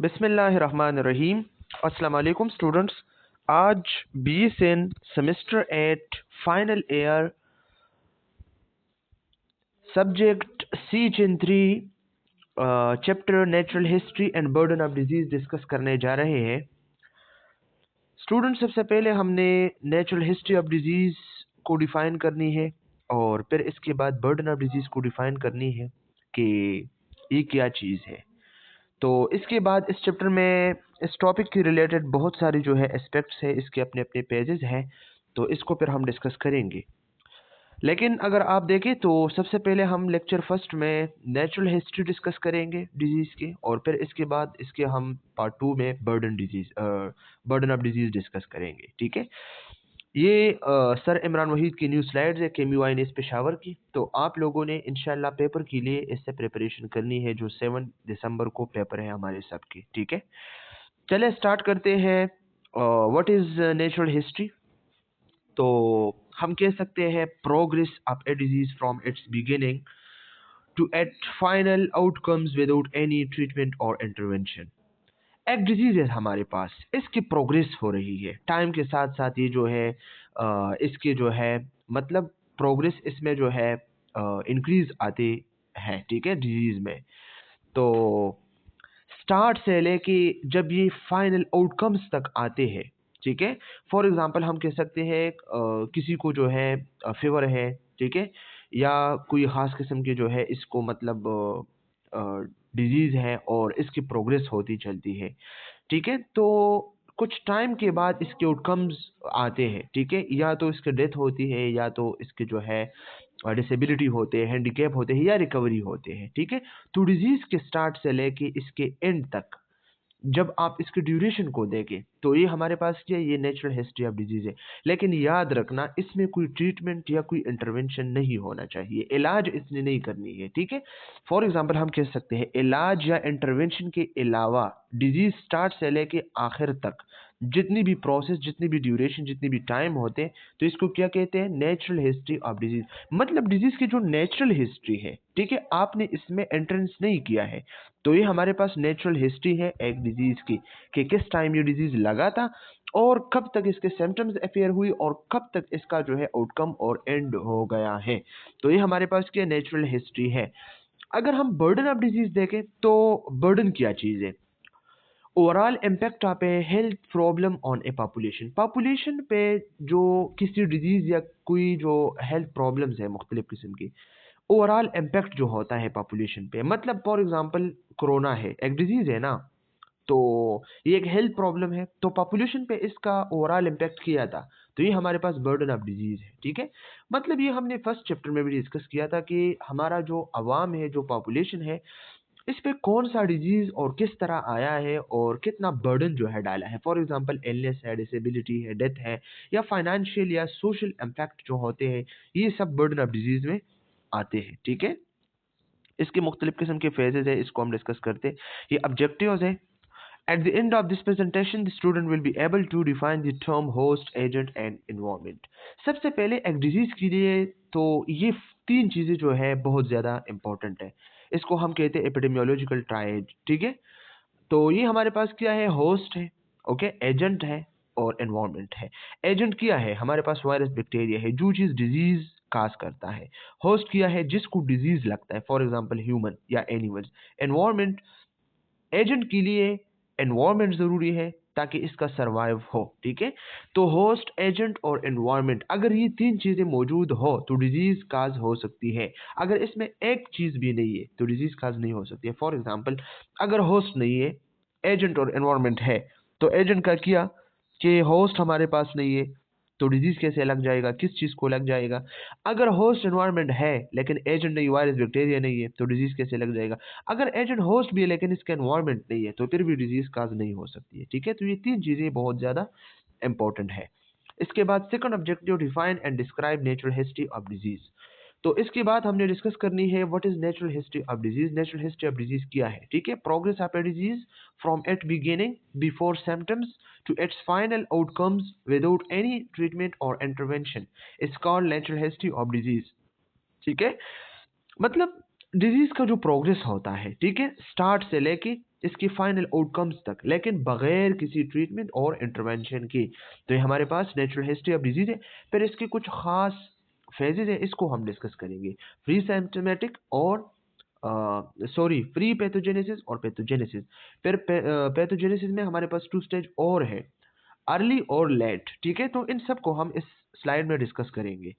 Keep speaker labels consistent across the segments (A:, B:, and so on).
A: बिस्मिल्लाहिर्रहमानिर्रहीम। अस्सलाम वालेकुम स्टूडेंट्स। आज BSN semester 8 final year subject CH3 chapter natural history and burden of disease discuss करने जा रहे हैं। स्टूडेंट्स, सबसे पहले हमने नेचुरल हिस्ट्री ऑफ डिजीज को डिफाइन करनी है और फिर इसके बाद बर्डन ऑफ डिजीज को डिफाइन करनी है कि ये क्या चीज़ है। तो इसके बाद इस चैप्टर में इस टॉपिक की रिलेटेड बहुत सारी जो है एस्पेक्ट्स है, इसके अपने अपने पेजेस हैं, तो इसको फिर हम डिस्कस करेंगे। लेकिन अगर आप देखें तो सबसे पहले हम लेक्चर फर्स्ट में नेचुरल हिस्ट्री डिस्कस करेंगे डिजीज़ के, और फिर इसके बाद इसके हम पार्ट 2 में बर्डन ऑफ डिजीज़ डिस्कस करेंगे। ठीक है, ये सर इमरान वहीद की न्यू स्लाइड्स है KMUINS पेशावर की। तो आप लोगों ने इंशाल्लाह पेपर के लिए इससे प्रिपरेशन करनी है, जो 7 दिसंबर को पेपर है हमारे सबके। ठीक है, चले स्टार्ट करते हैं। What is natural history? तो हम कह सकते हैं progress of a disease from its beginning to at final outcomes without any treatment और इंटरवेंशन। एक डिजीज है हमारे पास, इसकी प्रोग्रेस हो रही है टाइम के साथ साथ। ये जो है इसके जो है मतलब प्रोग्रेस इसमें जो है इंक्रीज आते हैं। ठीक है, डिजीज में तो स्टार्ट से लेके जब ये फाइनल आउटकम्स तक आते हैं। ठीक है, फॉर एग्जांपल हम कह सकते हैं किसी को जो है फीवर है, ठीक है, या कोई ख़ास किस्म की जो है इसको मतलब डिजीज़ है और इसकी प्रोग्रेस होती चलती है। ठीक है, तो कुछ टाइम के बाद इसके आउटकम्स आते हैं। ठीक है, या तो इसकी डेथ होती है, या तो इसके जो है डिसेबिलिटी होते हैं, हैंडीकैप होते हैं, या रिकवरी होते हैं। ठीक है, तो डिजीज़ के स्टार्ट से लेके इसके एंड तक जब आप इसके ड्यूरेशन को देखें तो ये हमारे पास क्या है, ये नेचुरल हिस्ट्री ऑफ डिजीज है। लेकिन याद रखना, इसमें कोई ट्रीटमेंट या कोई इंटरवेंशन नहीं होना चाहिए, इलाज इसने नहीं करनी है। ठीक है, फॉर एग्जांपल हम कह सकते हैं इलाज या इंटरवेंशन के अलावा डिजीज स्टार्ट से लेके आखिर तक जितनी भी प्रोसेस, जितनी भी ड्यूरेशन, जितनी भी टाइम होते हैं, तो इसको क्या कहते हैं, नेचुरल हिस्ट्री ऑफ डिजीज। मतलब डिजीज की जो नेचुरल हिस्ट्री है, ठीक है, आपने इसमें एंट्रेंस नहीं किया है, तो ये हमारे पास नेचुरल हिस्ट्री है एक डिजीज की, कि किस टाइम ये डिजीज लगा था और कब तक इसके सिम्टम्स अफेयर हुई और कब तक इसका जो है आउटकम और एंड हो गया है। तो ये हमारे पास क्या नेचुरल हिस्ट्री है। अगर हम बर्डन ऑफ डिजीज देखें तो बर्डन क्या चीज है? Overall impact of A health problem on A population पे जो किसी डिजीज या कोई जो हेल्थ प्रॉब्लम्स है मुख्तलिफ किस्म की, ओवरऑल इम्पैक्ट जो होता है पॉपुलेशन पे। मतलब फॉर एग्जांपल कोरोना है, एक डिजीज है ना, तो ये एक हेल्थ प्रॉब्लम है, तो पॉपुलेशन पे इसका ओवरऑल इम्पैक्ट किया था, तो ये हमारे पास बर्डन ऑफ डिजीज है। ठीक है, मतलब ये हमने फर्स्ट चैप्टर में भी डिस्कस किया था कि हमारा जो अवाम है, जो पॉपुलेशन है, इस पे कौन सा डिजीज और किस तरह आया है और कितना बर्डन जो है डाला है। फॉर एग्जांपल इलनेस है, डिसेबिलिटी है, डेथ है, या फाइनेंशियल या सोशल इम्पैक्ट जो होते हैं, ये सब बर्डन ऑफ डिजीज में आते हैं। ठीक है, इसके मुख्तलिफ किस्म के फेजेज है, इसको हम डिस्कस करते हैं। ये ऑब्जेक्टिव्स है। At the end of this presentation, the student will be able to define the term host, agent and environment. सबसे पहले एक डिजीज के लिए तो ये तीन चीजें जो है बहुत ज्यादा इंपॉर्टेंट है। इसको हम कहते हैं एपिडेमियोलॉजिकल ट्रायड। ठीक है, तो ये हमारे पास क्या है, होस्ट है, ओके, एजेंट है और एनवायरनमेंट है। एजेंट क्या है, हमारे पास वायरस बैक्टीरिया है जो चीज डिजीज काज करता है। होस्ट किया है, जिसको डिजीज लगता है, फॉर एग्जांपल ह्यूमन या एनिमल्स। एनवायरनमेंट, एजेंट के लिए एनवायरनमेंट जरूरी है ताकि इसका सरवाइव हो। ठीक है, तो होस्ट, एजेंट और एनवायरनमेंट, अगर ये तीन चीजें मौजूद हो तो डिजीज काज हो सकती है। अगर इसमें एक चीज भी नहीं है तो डिजीज काज नहीं हो सकती है। फॉर एग्जांपल, अगर होस्ट नहीं है, एजेंट और एनवायरनमेंट है, तो एजेंट का किया कि होस्ट हमारे पास नहीं है, तो डिजीज कैसे लग जाएगा, किस चीज को लग जाएगा। अगर होस्ट एनवायरनमेंट है लेकिन एजेंट नहीं, वायरस बैक्टीरिया नहीं है, तो डिजीज कैसे लग जाएगा। अगर एजेंट होस्ट भी है लेकिन इसका एनवायरनमेंट नहीं है, तो फिर भी डिजीज काज नहीं हो सकती है। ठीक है, तो ये तीन चीजें बहुत ज्यादा इंपॉर्टेंट है। इसके बाद second objective, define and describe natural history of disease. तो इसके बाद हमने डिस्कस करनी है what is natural history of disease. Natural history of disease क्या है? ठीक है, progress of a disease from it beginning before symptoms to its final outcomes without any treatment or intervention is called natural history of disease. ठीक है, मतलब disease का जो progress होता है, ठीक है, स्टार्ट से लेके इसके फाइनल आउटकम्स तक, लेकिन बगैर किसी ट्रीटमेंट और इंटरवेंशन के। तो ये हमारे पास नेचुरल हिस्ट्री ऑफ डिजीज है। फिर इसके कुछ खास फेजेज है, इसको हम डिस्कस करेंगे। प्री सिम्टोमेटिक और प्री पैथोजेनेसिस और पैथोजेनेसिस। फिर पैथोजेनेसिस में हमारे पास 2 स्टेज और है, अर्ली और लेट। ठीक है, तो इन सब को हम इस स्लाइड में डिस्कस करेंगे।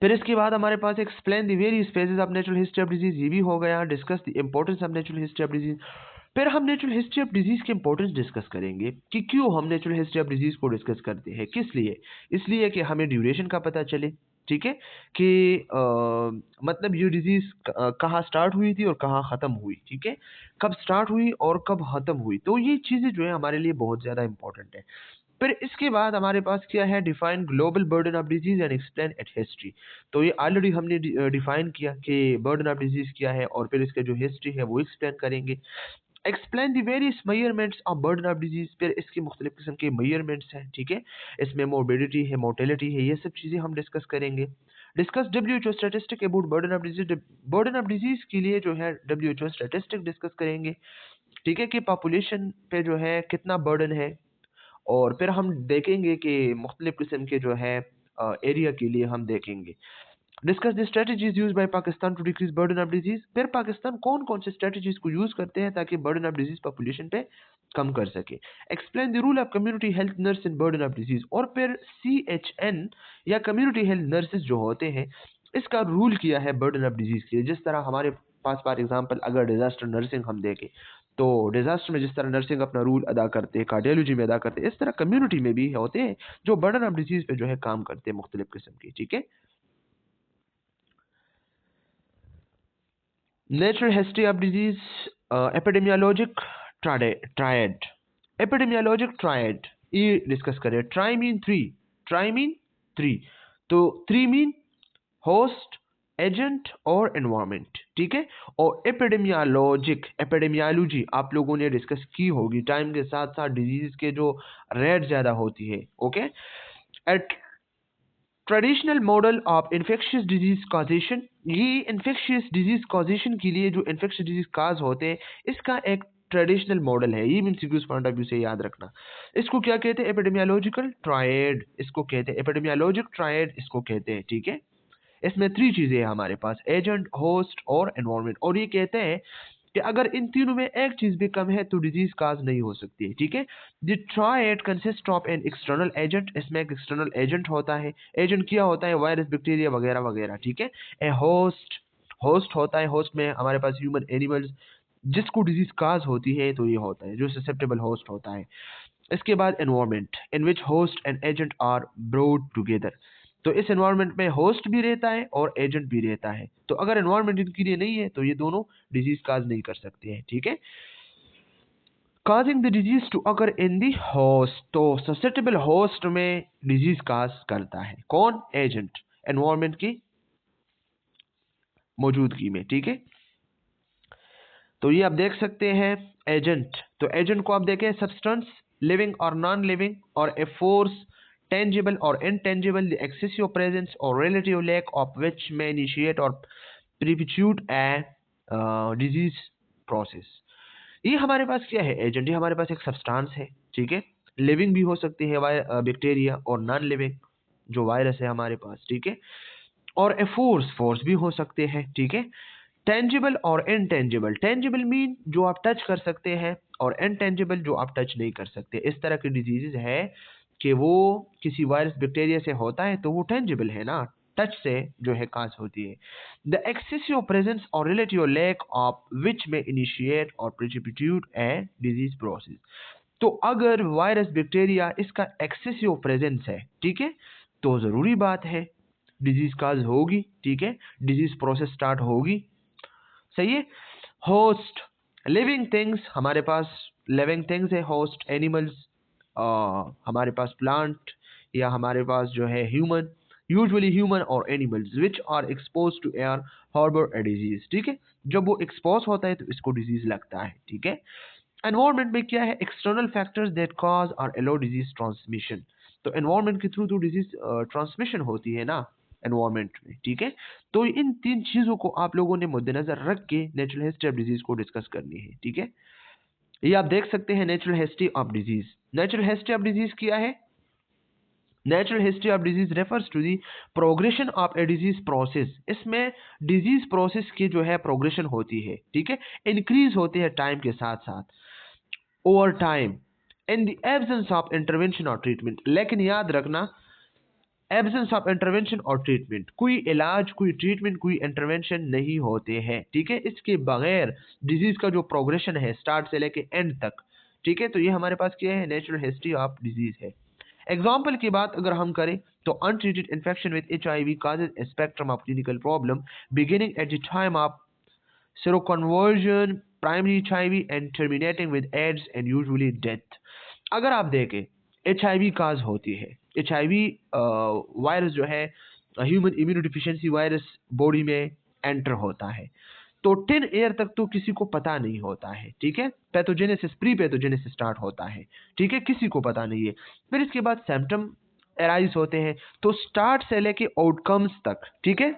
A: फिर इसके बाद हमारे पास explain the various phases of natural history of disease, ये भी हो गया। Discuss the importance of natural history of disease. फिर हम नेचुरल हिस्ट्री ऑफ डिजीज के इंपॉर्टेंस डिस्कस करेंगे कि क्यों हम नेचुरल हिस्ट्री ऑफ डिजीज को डिस्कस करते हैं, किस लिए। इसलिए कि हमें ड्यूरेशन का पता चले, ठीक है, कि मतलब ये डिजीज कहाँ स्टार्ट हुई थी और कहाँ ख़त्म हुई, ठीक है, कब स्टार्ट हुई और कब ख़त्म हुई। तो ये चीज़ें जो है हमारे लिए बहुत ज़्यादा इंपॉर्टेंट है। फिर इसके बाद हमारे पास क्या है, define global burden of disease and explain it history. तो ये ऑलरेडी हमने डिफाइन किया कि बर्डन ऑफ डिजीज क्या है, और फिर इसके जो हिस्ट्री है वो एक्सप्लेन करेंगे। Explain the various measurements of burden of disease, फिर इसके मुख्तलिफ किस्म के मेजरमेंट्स हैं, ठीक है, इसमें मोर्बिडिटी है, मोर्टेलिटी है, ये सब चीज़ें हम डिस्कस करेंगे। Discuss WHO statistic about burden of disease, burden of disease के लिए जो है WHO स्टैटिस्टिक डिस्कस करेंगे, ठीक है, कि पॉपुलेशन पे जो है कितना बर्डन है। और फिर हम देखेंगे कि मुख्तलिफ किस्म के जो है एरिया के लिए हम देखेंगे। Discuss the strategies use by Pakistan to decrease burden of disease, फिर पाकिस्तान कौन कौन से स्ट्रेटजीज को यूज करते हैं ताकि बर्डन ऑफ डिजीज पॉपुलेशन पे कम कर सके। Explain the rule of community health nurse in burden of disease, और फिर CHN या कम्युनिटी हेल्थ नर्सेज जो होते हैं, इसका रूल किया है बर्डन ऑफ डिजीज के लिए। जिस तरह हमारे पास फॉर एग्जांपल अगर डिजास्टर नर्सिंग हम देखें, तो डिजास्टर में जिस तरह नर्सिंग अपना रूल अदा करते हैं, कार्डियोलॉजी में अदा करते हैं, इस तरह कम्युनिटी में भी होते हैं जो बर्डन ऑफ डिजीज पे जो है काम करते हैं मुख्तलिफ किस्म की, ठीक है। Natural history of disease, epidemiologic triad, epidemiologic triad ये डिस्कस करें। Tri mean three, tri mean three, तो थ्री मीन होस्ट, एजेंट और एनवायरनमेंट, ठीक है। और एपिडेमियोलॉजिक, एपिडेमियोलॉजी आप लोगों ने डिस्कस की होगी, टाइम के साथ साथ डिजीज के जो रेट ज्यादा होती है, okay. At traditional model of infectious disease causation, ये इन्फेक्शियस डिजीज कॉजेशन के लिए जो इन्फेक्शियस डिजीज काज होते हैं, इसका एक ट्रेडिशनल मॉडल है। ये एमसीक्यूज पॉइंट ऑफ व्यू से याद रखना। इसको क्या कहते हैं, एपिडेमियोलॉजिकल ट्रायड इसको कहते हैं, एपिडेमियोलॉजिक ट्रायड इसको कहते हैं, ठीक है। इसमें 3 चीजें हैं हमारे पास, एजेंट, होस्ट और एनवायरनमेंट, और ये कहते हैं कि अगर इन तीनों में एक चीज भी कम है तो डिजीज काज नहीं हो सकती है, ठीक है। The triad consist of an external agent, इसमें एक एक्सटर्नल एजेंट होता है। एजेंट क्या होता है, वायरस, बैक्टीरिया वगैरह वगैरह, ठीक है। ए होस्ट, होस्ट होता है, होस्ट में हमारे पास ह्यूमन एनिमल्स जिसको डिजीज काज होती है, तो ये होता है जो ससेप्टेबल होस्ट होता है। इसके बाद environment in which host and agent are brought together, तो इस एनवायरनमेंट में होस्ट भी रहता है और एजेंट भी रहता है। तो अगर एनवायरनमेंट इनके लिए नहीं है तो ये दोनों डिजीज काज नहीं कर सकते हैं, ठीक है। Causing the disease to occur in the host, तो ससेप्टेबल होस्ट में डिजीज काज करता है कौन, एजेंट, एनवायरनमेंट की मौजूदगी में, ठीक है। तो ये आप देख सकते हैं एजेंट, तो एजेंट को आप देखें सब्सटेंस, लिविंग और नॉन लिविंग, और ए फोर्स, टेंजिबल और इनटेंजिबल, द एक्सेसिव प्रेजेंस और रिलेटिव लैक ऑफ विच में इनिशिएट और प्रिपिट्यूट ए डिजीज प्रोसेस। ये हमारे पास क्या है, एजेंट, ये हमारे पास एक सब्सटेंस है, ठीक है। लिविंग भी हो सकती है बैक्टीरिया, और नॉन लिविंग जो वायरस है हमारे पास, ठीक है। और ए फोर्स, फोर्स भी हो सकते हैं, ठीक है। टेंजिबल और इनटेंजिबल, टेंजिबल मीन जो आप टच कर सकते हैं, और इनटेंजिबल जो आप टच नहीं कर सकते। इस तरह की डिजीजेज है कि वो किसी वायरस बैक्टीरिया से होता है तो वो टेंजिबल है ना, टच से जो है काज होती है। द एक्सेसिव प्रेजेंस और रिलेटिव लैक ऑफ विच में इनिशिएट और प्रिसिपिट्यूट ए डिजीज प्रोसेस, तो अगर वायरस बैक्टीरिया इसका एक्सेसिव प्रेजेंस है, ठीक है, तो जरूरी बात है डिजीज काज होगी, ठीक है, डिजीज प्रोसेस स्टार्ट होगी, सही है। होस्ट, लिविंग थिंग्स, हमारे पास लिविंग थिंग्स है, होस्ट एनिमल्स, हमारे पास प्लांट, या हमारे पास जो है ह्यूमन, यूजुअली ह्यूमन और animals which are exposed to air harbour a disease, ठीक है। जब वो एक्सपोज होता है तो इसको डिजीज लगता है, ठीक है। एनवायरनमेंट में क्या है, एक्सटर्नल फैक्टर्स दैट कॉज और एलो डिजीज ट्रांसमिशन, तो एनवायरनमेंट के थ्रू तो डिजीज ट्रांसमिशन होती है ना, एनवायरनमेंट में, ठीक है। तो इन 3 चीज़ों को आप लोगों ने मद्देनजर रख के नेचुरल हिस्ट्री ऑफ डिजीज़ को डिस्कस करनी है, ठीक है। ये आप देख सकते हैं natural history of disease. Natural history of disease क्या है? Natural history of disease refers to the progression of a disease process. इसमें डिजीज प्रोसेस की जो है प्रोग्रेशन होती है, ठीक है, इंक्रीज होती है टाइम के साथ साथ, over time, in the absence of intervention और ट्रीटमेंट। लेकिन याद रखना, एब्सेंस ऑफ इंटरवेंशन और ट्रीटमेंट, कोई इलाज, कोई ट्रीटमेंट, कोई इंटरवेंशन नहीं होते हैं, ठीक है। इसके बगैर डिजीज का जो प्रोग्रेशन है स्टार्ट से लेके एंड तक, ठीक है। तो ये हमारे पास क्या है? नेचुरल हिस्ट्री ऑफ डिजीज है। एग्जाम्पल की बात अगर हम करें तो untreated infection with HIV causes a spectrum of clinical problem beginning at the time of seroconversion, primary HIV and terminating with AIDS and usually death। अगर आप देखें HIV काज होती है, HIV वायरस जो है ह्यूमन इम्यूनोडिफिशियंसी वायरस बॉडी में enter होता है, तो 10 ईयर तक तो किसी को पता नहीं होता है, ठीक है। पैथोजेनेसिस, प्री पैथोजेनेसिस स्टार्ट होता है, ठीक है, किसी को पता नहीं है। फिर इसके बाद सिम्टम एराइज होते हैं, तो स्टार्ट से लेके आउटकम्स तक, ठीक है।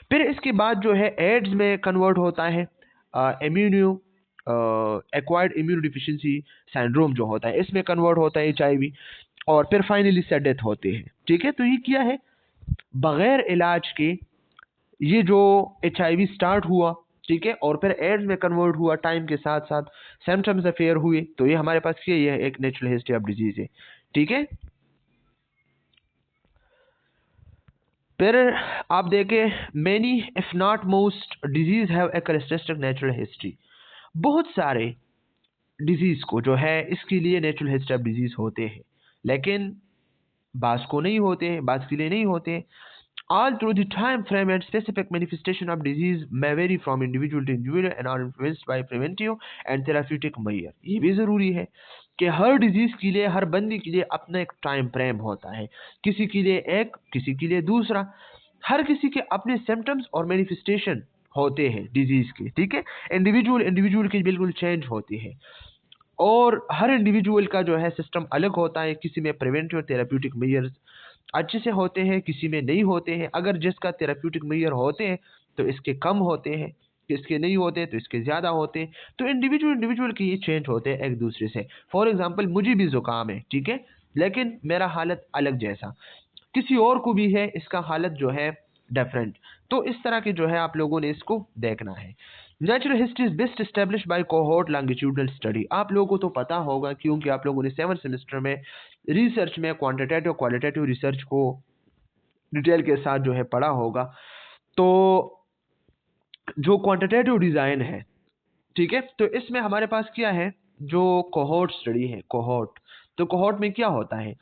A: फिर इसके बाद जो है एड्स में कन्वर्ट होता है, immuno acquired immuno deficiency syndrome जो होता है इसमें कन्वर्ट होता है HIV, और फिर फाइनली से डेथ होती है, ठीक है। तो ये क्या है? बगैर इलाज के ये जो HIV स्टार्ट हुआ, ठीक है, और फिर एड्स में कन्वर्ट हुआ टाइम के साथ साथ, सिम्टम्स अफेयर हुए, तो ये हमारे पास क्या, ये एक नेचुरल हिस्ट्री ऑफ डिजीज है, ठीक है। फिर आप देखें many if not most disease have a characteristic natural history. बहुत सारे डिजीज को जो है इसके लिए नेचुरल हिस्ट्री ऑफ डिजीज होते हैं, लेकिन बास को नहीं होते हैं, बास के लिए नहीं होते हैं। All through the time frame and specific manifestation of disease may vary from individual to individual and are influenced by preventive and therapeutic measure। ये भी ज़रूरी है कि हर डिजीज के लिए, हर बंदी के लिए अपना एक टाइम फ्रेम होता है, किसी के लिए एक, किसी के लिए दूसरा, हर किसी के अपने सिम्टम्स और मैनिफेस्टेशन होते हैं डिजीज के, ठीक है। इंडिविजुअल इंडिविजुअल की बिल्कुल चेंज होती है, और हर इंडिविजुअल का जो है सिस्टम अलग होता है। किसी में प्रिवेंटिव और थेराप्यूटिक मेजर्स अच्छे से होते हैं, किसी में नहीं होते हैं। अगर जिसका थेराप्यूटिक मेजर होते हैं तो इसके कम होते हैं, इसके नहीं होते तो इसके ज़्यादा होते हैं। तो इंडिविजुअल इंडिविजुअल के ये चेंज होते हैं एक दूसरे से। फॉर एग्जांपल मुझे भी ज़ुकाम है, ठीक है, लेकिन मेरा हालत अलग जैसा, किसी और को भी है, इसका हालत जो है डिफरेंट। तो इस तरह के जो है आप लोगों ने इसको देखना है। Natural history is best establish by cohort longitudinal study. आप लोगों को तो पता होगा क्योंकि आप लोगों ने 7th सेमेस्टर में रिसर्च में क्वांटिटेटिव क्वालिटेटिव रिसर्च को डिटेल के साथ जो है पढ़ा होगा। तो जो क्वांटिटेटिव डिज़ाइन है, ठीक है, तो इसमें हमारे पास क्या है, जो कोहोर्ट स्टडी है, कोहोर्ट, तो कोहोर्ट में क्या होता है,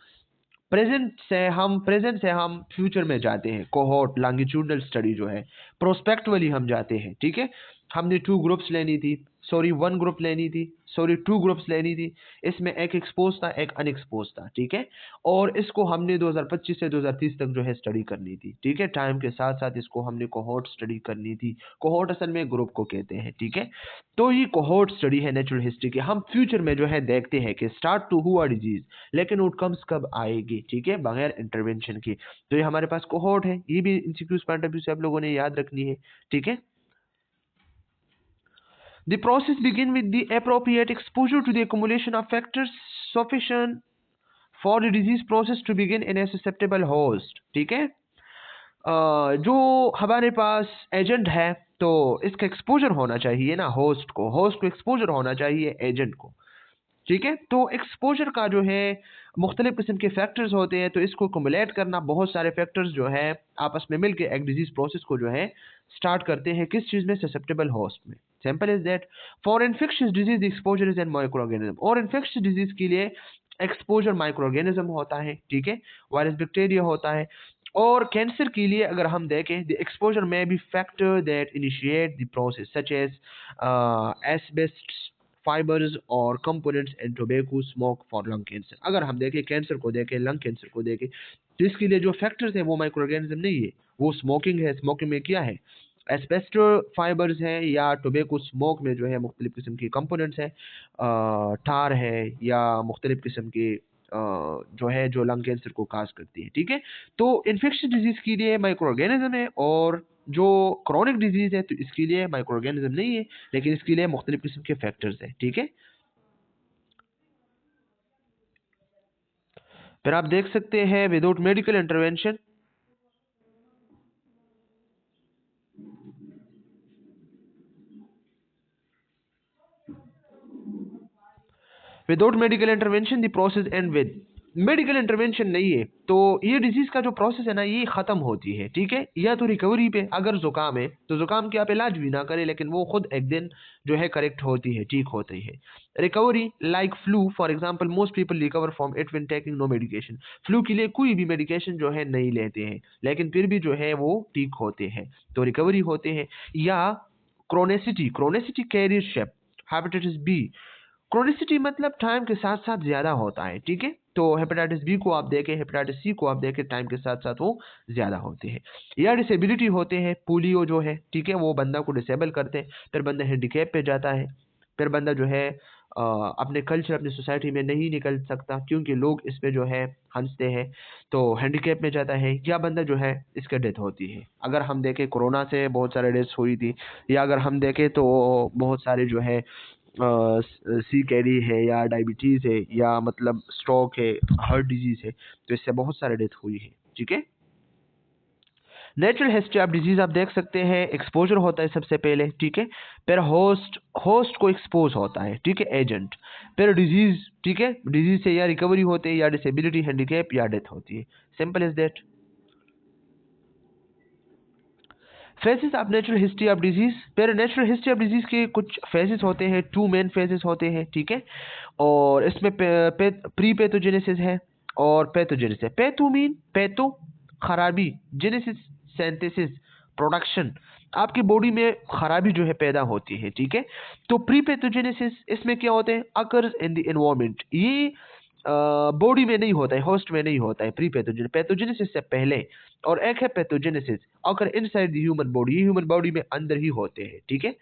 A: प्रेजेंट से हम फ्यूचर में जाते हैं। कोहोर्ट लॉन्गिट्यूडनल स्टडी जो है प्रोस्पेक्टिवली हम जाते हैं, ठीक है। हमने 2 ग्रुप्स लेनी थी, सॉरी 1 ग्रुप लेनी थी, सॉरी 2 ग्रुप्स लेनी थी। इसमें एक एक्सपोज था, एक अनएक्सपोज था, ठीक है। और इसको हमने 2025 से 2030 तक जो है स्टडी करनी थी, ठीक है। टाइम के साथ साथ इसको हमने कोहोर्ट स्टडी करनी थी। कोहोर्ट असल में ग्रुप को कहते हैं, ठीक है। तो ये कोहोर्ट स्टडी है नेचुरल हिस्ट्री की। हम फ्यूचर में जो है देखते हैं कि स्टार्ट तो हुआ डिजीज, लेकिन आउटकम्स कब आएगी, ठीक है, बगैर इंटरवेंशन के। तो ये हमारे पास कोहोर्ट है, ये भी एमसीक्यूज पॉइंट ऑफ व्यू से आप लोगों ने याद रखनी है, ठीक है। The process begin with the appropriate exposure to the accumulation of factors sufficient for the disease process to begin in a susceptible host, ठीक है। जो हमारे पास एजेंट है तो इसका एक्सपोजर होना चाहिए ना, होस्ट को एक्सपोजर होना चाहिए एजेंट को, ठीक है। तो एक्सपोजर का जो है मुख्तलिफ किस्म के फैक्टर्स होते हैं, तो इसको कमुलेट करना, बहुत सारे फैक्टर्स जो है आपस में मिलकर एक डिजीज प्रोसेस को जो है स्टार्ट करते हैं। किस चीज़ में? ससेप्टेबल होस्ट में। Simple is that. For infectious disease exposure is an micro organism, और इन्फेक्शियस डिजीज के लिए एक्सपोजर माइक्रो ऑर्गेनिज्म होता है, ठीक है, वायरस बैक्टीरिया होता है। और कैंसर के लिए अगर हम देखें, द एक्सपोजर में be factor that initiate the process such as asbestos fibres और components in tobacco smoke for lung cancer. अगर हम देखें कैंसर को देखें, लंग कैंसर को देखें, तो इसके लिए जो फैक्टर्स हैं वो माइक्रो ऑर्गेनिज्म नहीं है, वो स्मोकिंग है। स्मोकिंग में क्या है? एस्बेस्टो फाइबर्स हैं, या टोबैको स्मोक में जो है मुख्तलिफ किस्म की कंपोनेंट्स हैं, टार है या मुख्तलिफ किस्म के जो है जो लंग कैंसर को काज करती है। ठीक है, तो इन्फेक्शन डिजीज के लिए माइक्रो ऑर्गेनिज्म है, और जो क्रॉनिक डिजीज है तो इसके लिए माइक्रो ऑर्गेनिज्म नहीं है, लेकिन इसके लिए मुख्तलिफ किस्म के फैक्टर्स हैं। ठीक है, फिर आप देख सकते हैं without medical intervention, without medical intervention the process and with, medical intervention नहीं है तो ये डिजीज का जो प्रोसेस है ना ये खत्म होती है। ठीक है, या तो रिकवरी पे, अगर जुकाम है तो जुकाम की आप इलाज भी ना करें लेकिन वो खुद एक दिन जो है करेक्ट होती है, ठीक होती है। Recovery like flu for example, most people recover from it when taking no medication, flu के लिए कोई भी मेडिकेशन जो है नहीं लेते हैं लेकिन फिर भी जो है वो ठीक होते हैं, तो रिकवरी होते हैं। या क्रोनेसिटी, क्रोनेसिटी कैरियरशिप, हेपेटाइटिस बी, क्रोनिसिटी मतलब टाइम के साथ साथ ज्यादा होता है। ठीक है, तो हेपेटाइटिस बी को आप देखें, हेपेटाइटिस सी को आप देखें, टाइम के साथ साथ वो ज्यादा होते हैं। या डिसेबिलिटी होते हैं, पोलियो जो है, ठीक है, वो बंदा को डिसेबल करते हैं, फिर बंदा हैंडीकैप पे जाता है, फिर बंदा जो है अपने कल्चर अपनी सोसाइटी में नहीं निकल सकता क्योंकि लोग इस पे जो है हंसते हैं, तो हैंडीकैप में जाता है, या बंदा जो है इसके डेथ होती है। अगर हम देखें कोरोना से बहुत सारे डेथ्स हुई थी, या अगर हम देखें तो बहुत सारे जो है सी कैरी है, या डायबिटीज है, या मतलब स्ट्रोक है, हार्ट डिजीज है, तो इससे बहुत सारे डेथ हुई है। ठीक है, नेचुरल हिस्ट्री ऑफ डिजीज आप देख सकते हैं, एक्सपोजर होता है सबसे पहले। ठीक है, फिर होस्ट, होस्ट को एक्सपोज होता है, ठीक है, एजेंट, फिर डिजीज, ठीक है, डिजीज से या रिकवरी होती है, या डिसेबिलिटी, हैंडीकैप, या डेथ होती है। Simple is that. Phases of natural history of disease, फिर नेचुरल हिस्ट्री ऑफ डिजीज के कुछ फेजेस होते हैं, टू मेन फेजेस होते हैं। ठीक है, और इसमें प्री पैथोजेनेसिस है और पैथोजेनेसिस। पैथो मीन पैथो खराबी, जेनेसिस सिंथेसिस प्रोडक्शन, आपकी बॉडी में खराबी जो है पैदा होती है। ठीक है, तो प्री पैथोजेनेसिस इसमें क्या होते हैं, अकर्स इन द एनवायरनमेंट, ये बॉडी में नहीं होता है, होस्ट में नहीं होता है। प्री पैथोजेन, पैथोजेनेसिस से पहले, और एक है pathogenesis occur inside the human body, ये ह्यूमन बॉडी में अंदर ही होते हैं। ठीक है,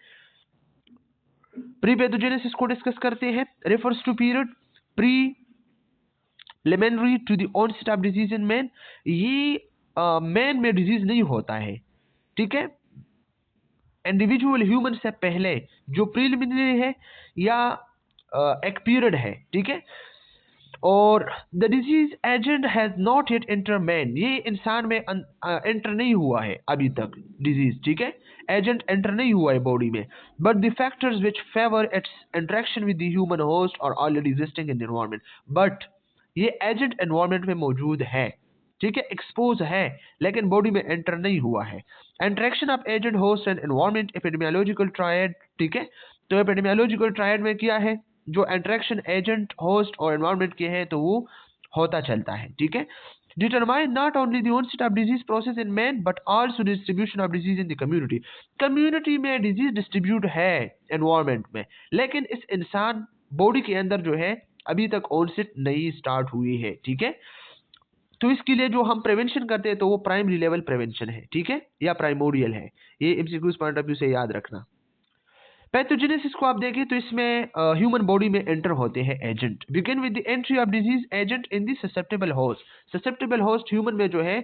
A: प्री पैथोजेनेसिस को डिस्कस करते हैं, refers to period preliminary to the onset of disease in man, ये मैन में डिजीज नहीं होता है। ठीक है, इंडिविजुअल ह्यूमन से पहले जो प्रीलिमिनरी है, या एक पीरियड है। ठीक है, और the disease agent has not yet enter man, ये इंसान में एंटर नहीं हुआ है अभी तक डिजीज। ठीक है, एजेंट एंटर नहीं हुआ है बॉडी में, but the factors which favour its interaction with the human host और already existing in the environment, but ये एजेंट एनवायरनमेंट में मौजूद है। ठीक है, एक्सपोज है लेकिन बॉडी में एंटर नहीं हुआ है। Interaction of agent host and environment, epidemiological triad. ठीक है, तो एपिडेमियोलॉजिकल ट्रायड में क्या है, जो इंटरेक्शन एजेंट होस्ट और एनवायरनमेंट के हैं तो वो होता चलता है। ठीक है, determine not only the onset of disease process in man but also distribution of disease in the community, community में डिजीज डिस्ट्रीब्यूट है एनवायरनमेंट में, लेकिन इस इंसान बॉडी के अंदर जो है अभी तक ऑनसेट नहीं स्टार्ट हुई है। ठीक है, तो इसके लिए जो हम प्रिवेंशन करते हैं तो वो प्राइमरी लेवल प्रिवेंशन है। ठीक है, या प्राइमोरियल है, ये एमसीक्यूज पॉइंट ऑफ व्यू से याद रखना। पैथोजेनेसिस को आप देखें तो इसमें ह्यूमन बॉडी में एंटर होते हैं agent, begin with the entry of disease agent in the susceptible host, susceptible host human में जो है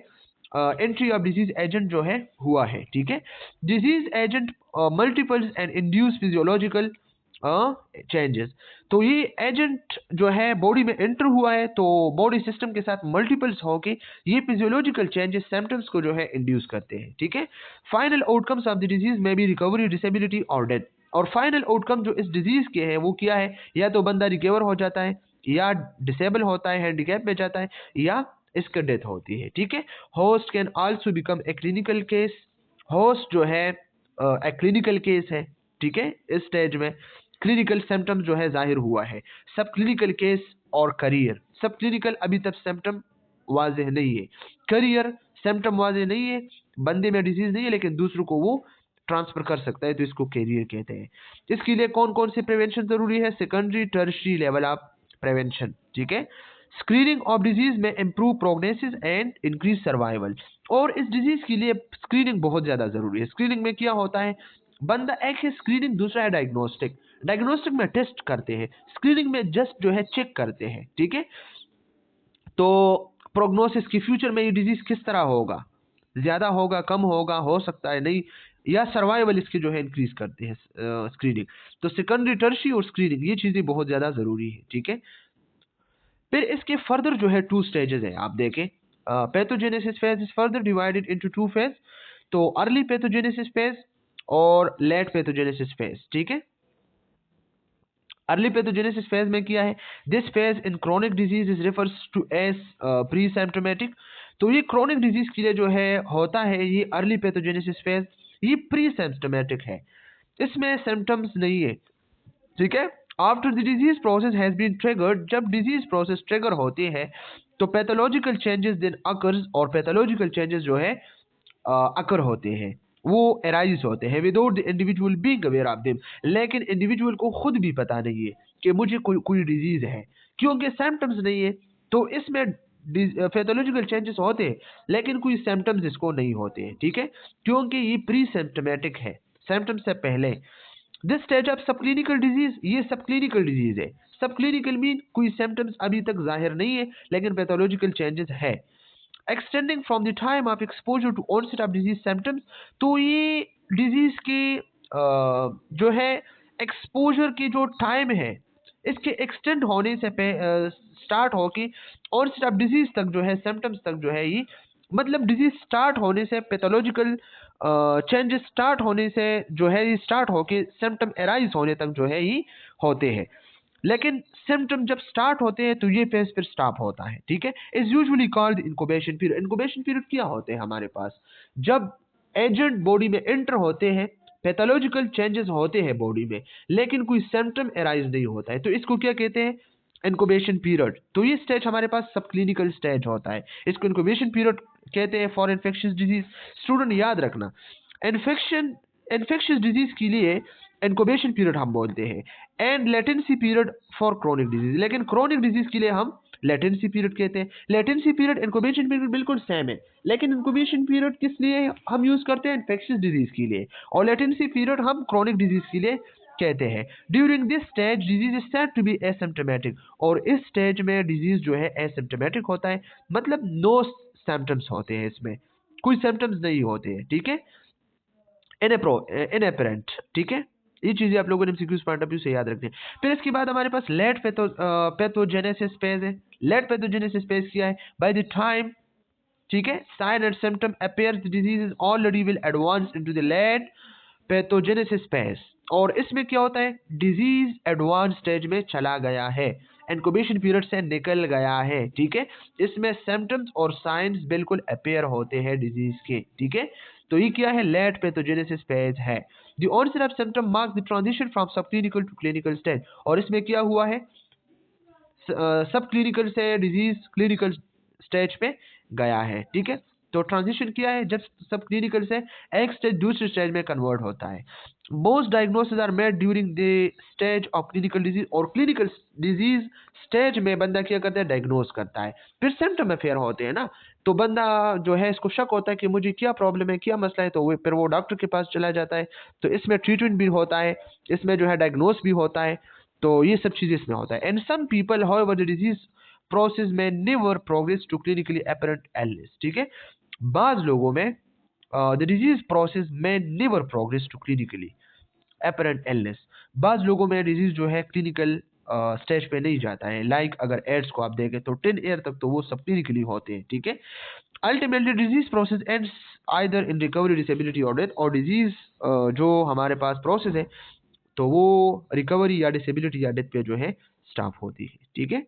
A: एंट्री ऑफ डिजीज एजेंट जो है हुआ है। ठीक है, disease agent multiples and induce physiological changes, तो ये एजेंट जो है बॉडी में एंटर हुआ है तो बॉडी सिस्टम के साथ मल्टीपल्स होके ये फिजियोलॉजिकल चेंजेस सिम्टम्स को जो है इंड्यूस करते हैं। ठीक है, final outcomes of the disease में बी रिकवरी, डिसेबिलिटी और डेथ, और फाइनल आउटकम जो इस डिजीज के है वो क्या है, या तो बंदा रिकवर हो जाता है, या डिसेबल होता है, हैंडीकैप में जाता है, या इसका डेथ होती है। ठीक है, host can also become a clinical case, host जो है एक क्लिनिकल केस है। ठीक है, इस स्टेज में क्लिनिकल सिम्टम जो है जाहिर हुआ है, सब क्लिनिकल केस और करियर, सब क्लिनिकल अभी तक सिम्टम वाजह नहीं है, करियर सिम्टम वाजह नहीं है, बंदे में डिजीज नहीं है लेकिन दूसरों को वो ट्रांसफर कर सकता है तो इसको कैरियर कहते हैं। इसके लिए कौन कौन से प्रिवेंशन जरूरी है, secondary tertiary level of prevention. ठीक है, स्क्रीनिंग ऑफ डिजीज में improve prognosis and increase survival, और इस डिजीज के लिए स्क्रीनिंग बहुत ज्यादा जरूरी है। स्क्रीनिंग में क्या होता है, बंदा एक है स्क्रीनिंग, दूसरा है डायग्नोस्टिक। डायग्नोस्टिक में टेस्ट करते हैं, स्क्रीनिंग में जस्ट जो है चेक करते हैं। ठीक है, तो प्रोग्नोसिस की फ्यूचर में ये डिजीज किस तरह होगा, ज्यादा होगा, कम होगा, हो सकता है नहीं, या सर्वाइवल इसके जो है इंक्रीज करते हैं स्क्रीनिंग। तो सेकेंडरी, टर्शियरी और स्क्रीनिंग ये चीजें बहुत ज्यादा जरूरी है, ठीक है। फिर इसके फर्दर जो है 2 स्टेजेस है, आप देखें pathogenesis phase is further divided into 2 phase. तो अर्ली पैथोजेनेसिस फेज और लेट पैथोजेनेसिस फेज, ठीक है। अर्ली पैथोजेनेसिस फेज में किया है, this phase in chronic disease is refers to as pre symptomatic. तो ये क्रोनिक डिजीज के लिए जो है होता है ये अर्ली पैथोजेनेसिस फेज, ये प्री सिम्प्टोमेटिक है, इसमें सिम्टम्स नहीं है, ठीक है। After the disease process has been triggered, जब डिजीज प्रोसेस ट्रिगर होती है तो पैथोलॉजिकल चेंजेस देन अकर्स, और पैथोलॉजिकल चेंजेस जो है अकर होते हैं, वो एराइज होते हैं without the individual being aware of them. लेकिन इंडिविजुअल को खुद भी पता नहीं है कि मुझे कोई कोई डिजीज है, क्योंकि सिम्टम्स नहीं है। तो इसमें पैथोलॉजिकल चेंजेस होते हैं लेकिन कोई सिम्टम्स इसको नहीं होते हैं, ठीक है, क्योंकि ये प्री सिम्प्टोमेटिक है, सिम्टम्स से पहले। दिस स्टेज ऑफ सब क्लिनिकल डिजीज, ये सब क्लिनिकल डिजीज है। सब क्लिनिकल मीन कोई सिम्टम्स अभी तक जाहिर नहीं है लेकिन पैथोलॉजिकल चेंजेस है। Extending from the time of exposure to onset of disease symptoms, तो ये डिजीज के जो है एक्सपोजर की जो टाइम है इसके एक्सटेंड होने से स्टार्ट होके ऑनसेट ऑफ डिजीज तक जो है, सिम्टम्स तक जो है, ये मतलब डिजीज स्टार्ट होने से पैथोलॉजिकल चेंजेस स्टार्ट होने से जो है ये स्टार्ट होके सिम्टम एराइज होने तक जो है ये होते हैं। लेकिन सिम्टम जब स्टार्ट होते हैं तो ये फेज फिर स्टॉप होता है, ठीक है। Is usually called incubation period. Incubation period क्या होते हैं हमारे पास, जब एजेंट बॉडी में एंटर होते हैं, पैथोलॉजिकल चेंजेस होते हैं बॉडी में लेकिन कोई सिम्टम एराइज नहीं होता है, तो इसको क्या कहते हैं, इंक्यूबेशन पीरियड। तो ये स्टेज हमारे पास सब क्लिनिकल स्टेज होता है, इसको इंक्यूबेशन पीरियड कहते हैं फॉर इन्फेक्शियस डिजीज। स्टूडेंट याद रखना, इन्फेक्शियस डिजीज के लिए इंक्यूबेशन पीरियड हम बोलते हैं, and latency period for chronic disease. लेकिन क्रोनिक डिजीज के लिए हम लेटेंसी पीरियड कहते हैं। लेटेंसी पीरियड इंक्यूबेशन पीरियड बिल्कुल सेम है, लेकिन इंक्यूबेशन पीरियड किस लिए हम यूज करते हैं, इन्फेक्शियस डिजीज के लिए, और लेटेंसी पीरियड हम क्रोनिक डिजीज के लिए कहते हैं। During this stage disease is said to be asymptomatic, और इस स्टेज में डिजीज जो है एसिम्प्टोमेटिक होता है, मतलब नो सिम्टम्स होते हैं, इसमें कोई सिम्टम्स नहीं होते हैं, ठीक है, इनअपेरेंट, ठीक है। ये चीजें आप लोगों ने एमसीक्यूज पॉइंट ऑफ व्यू से याद रखनी है। फिर इसके बाद हमारे पास लेट पैथोजेनेसिस फेज है। लेट पैथोजेनेसिस फेज क्या है, बाय द टाइम, ठीक है, sign and symptom appears the disease is already will advance into the late pathogenesis phase. और इसमें क्या होता है, डिजीज एडवांस स्टेज में चला गया है, इंक्यूबेशन पीरियड से निकल गया है, ठीक है। इसमें सिम्टम्स और साइंस बिल्कुल अपेयर होते हैं डिजीज के, ठीक है। तो ये क्या है, लेट पैथोजेनेसिस फेज है। The onset of symptom mark the transition from sub clinical to clinical stage. और इसमें क्या हुआ है, सब क्लिनिकल से डिजीज क्लिनिकल स्टेज पे गया है, ठीक है। तो ट्रांजिशन किया है जब सब क्लिनिकल से एक स्टेज दूसरे स्टेज में कन्वर्ट होता है। Most diagnosis are made during the stage of clinical disease, और क्लिनिकल डिजीज स्टेज में बंदा क्या करता है, डायग्नोस करता है। फिर सिम्टम अफेयर होते हैं ना, तो बंदा जो है इसको शक होता है कि मुझे क्या प्रॉब्लम है, क्या मसला है, तो वो फिर वो डॉक्टर के पास चला जाता है। तो इसमें ट्रीटमेंट भी होता है, इसमें जो है डायग्नोस भी होता है, तो ये सब चीजें इसमें होता है। And some people however the disease process में never progress to clinically apparent illness, ठीक है। बाज लोगों में द डिजीज प्रोसेस में never progress to clinically apparent illness, बाज लोगों में डिजीज जो है क्लिनिकल स्टेज पे नहीं जाता है। लाइक अगर एड्स को आप देखें तो 10 ईयर तक तो वो सब क्लिनिकली होते हैं, ठीक है। Ultimately disease process ends either in recovery, disability और डेथ। और डिजीज जो हमारे पास प्रोसेस है तो वो रिकवरी या डिसेबिलिटी या डेथ पे जो है स्टॉप होती है, ठीक है।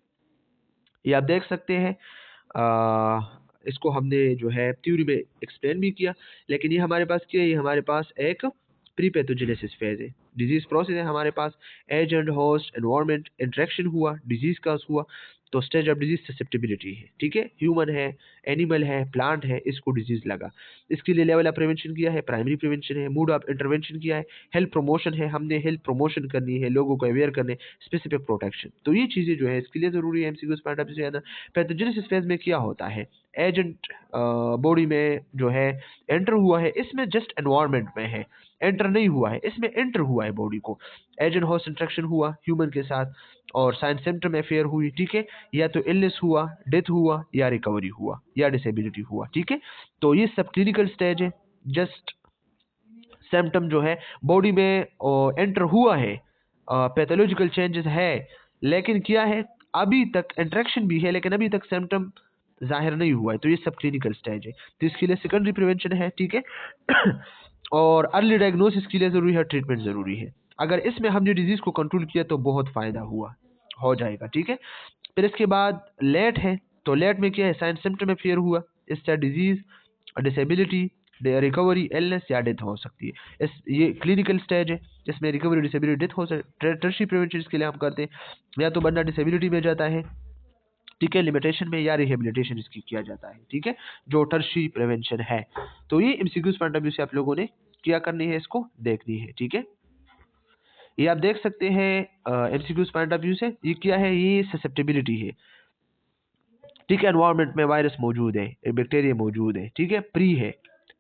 A: ये आप देख सकते हैं, इसको हमने जो है थ्योरी में एक्सप्लेन भी किया, लेकिन ये हमारे पास क्या है, ये हमारे पास एक प्री पैथोजेनेसिस फेज है। डिजीज प्रोसेस है हमारे पास, एजेंट होस्ट एनवायरनमेंट इंटरेक्शन हुआ, डिजीज का हुआ, तो स्टेज ऑफ डिजीज ससेप्टेबिलिटी है, ठीक है। ह्यूमन है, एनिमल है, प्लांट है, इसको डिजीज लगा, इसके लिए लेवल ऑफ प्रिवेंशन किया है, प्राइमरी प्रिवेंशन है, मोड ऑफ इंटरवेंशन किया है, हेल्थ प्रमोशन है, हमने हेल्थ प्रमोशन करनी है, लोगों को अवेयर करने, स्पेसिफिक प्रोटेक्शन। तो ये चीजें जो है इसके लिए जरूरी है एमसीक्यूज पॉइंट ऑफ व्यू से। पैथोजेनेसिस फेज में क्या होता है, एजेंट बॉडी में जो है एंटर हुआ है, इसमें जस्ट एनवायरनमेंट में है, एंटर नहीं हुआ है, इसमें एंटर हुआ है बॉडी को। एजेंट होस्ट इंटरेक्शन हुआ ह्यूमन के साथ और साइन सिम्टम अफेयर हुई, ठीक है, या तो इलनेस हुआ, डेथ हुआ, या रिकवरी हुआ, या डिसेबिलिटी हुआ, ठीक है। तो ये सब क्लिनिकल स्टेज है। जस्ट सिम्टम जो है बॉडी में एंटर हुआ है, पैथोलॉजिकल चेंजेस है, लेकिन क्या है, अभी तक इंटरेक्शन भी है लेकिन अभी तक सिम्टम जाहिर नहीं हुआ है, तो ये सब क्लिनिकल स्टेज है। तो इसके लिए सेकेंडरी प्रिवेंशन है, ठीक है। और अर्ली डायग्नोसिस के लिए जरूरी है, ट्रीटमेंट जरूरी है। अगर इसमें हमने डिजीज को कंट्रोल किया तो बहुत फायदा हुआ हो जाएगा, ठीक है। फिर इसके बाद लेट है, तो लेट में क्या है, साइन सिम्टम में फेयर हुआ, इससे डिजीज, डिसेबिलिटी, रिकवरी, इलनेस या डेथ हो सकती है। इस ये क्लिनिकल स्टेज है, इसमें रिकवरी, डिसेबिलिटी, डेथ हो सकती है। टर्शियरी प्रिवेंशन इसके लिए हम करते हैं, या तो बंदा डिसेबिलिटी में जाता है, ठीक है, लिमिटेशन में, या रिहेबिलिटेशन इसकी किया जाता है, ठीक है, जो टर्शियरी प्रिवेंशन है। तो ये एमसीक्यूज पॉइंट ऑफ व्यू से आप लोगों ने क्या करनी है, इसको देखनी है, ठीक है। ये आप देख सकते हैं एमसीक्यूज पॉइंट ऑफ व्यू से, ये क्या है, ये ससेप्टेबिलिटी है, ठीक है। एनवायरनमेंट में वायरस मौजूद है, एक बैक्टीरिया मौजूद है, ठीक है,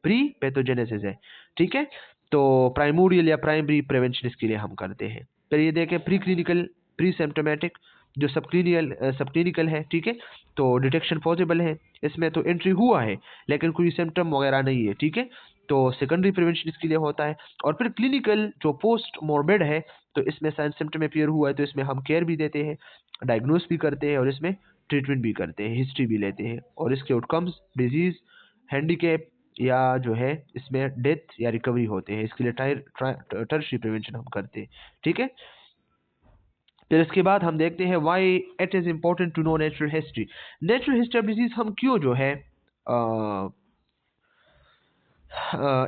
A: प्री पैथोजेनेसिस है, ठीक है। तो प्राइमोरियल या प्राइमरी प्रिवेंशन इसके लिए हम करते हैं। फिर ये देखें प्री क्लिनिकल, प्री सिम्टोमेटिक, जो सब क्लिनिकल है, ठीक है। तो डिटेक्शन पॉसिबल है, इसमें तो एंट्री हुआ है लेकिन कोई सिम्टम वगैरह नहीं है, ठीक है। तो सेकेंडरी प्रिवेंशन इसके लिए होता है। और फिर क्लिनिकल जो पोस्ट मॉर्बिड है, तो इसमें साइन सिम्टम अपीयर हुआ है, तो इसमें हम केयर भी देते हैं, डायग्नोस भी करते हैं और इसमें ट्रीटमेंट भी करते हैं, हिस्ट्री भी लेते हैं, और इसके आउटकम्स, डिजीज, हैंडीकैप या जो है इसमें डेथ या रिकवरी होते हैं। इसके लिए टर्शियरी प्रिवेंशन हम करते हैं, ठीक है। फिर इसके बाद हम देखते हैं why it is important to know natural history. Natural history of disease हम क्यों जो है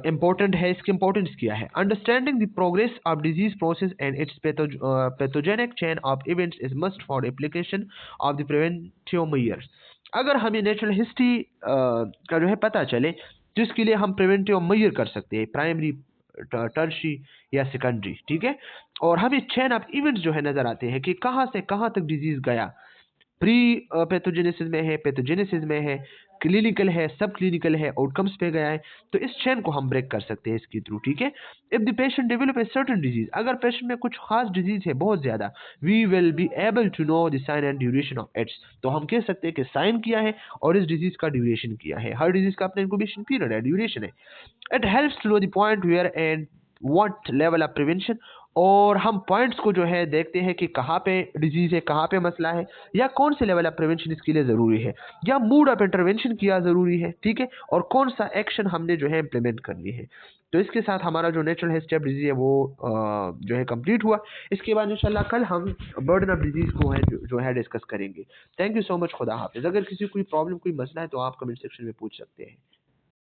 A: इम्पोर्टेंट है, इसकी इम्पोर्टेंस क्या है। Understanding the progress of disease process and it's pathogenic chain of events is must for application of the preventive measures. अगर हमें नेचुरल हिस्ट्री का जो है पता चले, तो इसके लिए हम प्रिवेंटिव मेजर कर सकते हैं, प्राइमरी, टर्शी या सेकेंडरी, ठीक है। और हमें चेन ऑफ इवेंट्स जो है नजर आते हैं कि कहाँ से कहाँ तक डिजीज गया, प्री पैथोजेनेसिस में है, पैथोजेनेसिस में है, क्लिनिकल है, सब क्लिनिकल है, आउटकम्स पे गया है। तो इस चेन को हम ब्रेक कर सकते हैं इसके थ्रू, ठीक है। If the patient develop a certain disease, अगर पेशेंट में कुछ खास डिजीज है बहुत ज्यादा, we will be able to know the sign and duration of its. तो हम कह सकते हैं कि साइन किया है और इस डिजीज का ड्यूरेशन किया है। हर डिजीज का अपना इंक्यूबेशन पीरियड है, ड्यूरेशन है। It helps to know the point where and what level of prevention, और हम पॉइंट्स को जो है देखते हैं कि कहाँ पे डिजीज है, कहाँ पे मसला है, या कौन से लेवल ऑफ प्रिवेंशन इसके लिए ज़रूरी है, या मूड ऑफ इंटरवेंशन किया ज़रूरी है, ठीक है, और कौन सा एक्शन हमने जो है इम्प्लीमेंट करनी है। तो इसके साथ हमारा जो नेचुरल हिस्ट्री ऑफ डिजीज है वो जो है कंप्लीट हुआ। इसके बाद इंशाल्लाह कल हम बर्डन ऑफ डिजीज को है जो है डिस्कस करेंगे। थैंक यू सो मच, खुदा हाफिज़। अगर किसी कोई प्रॉब्लम, कोई मसला है तो आप कमेंट सेक्शन में पूछ सकते हैं।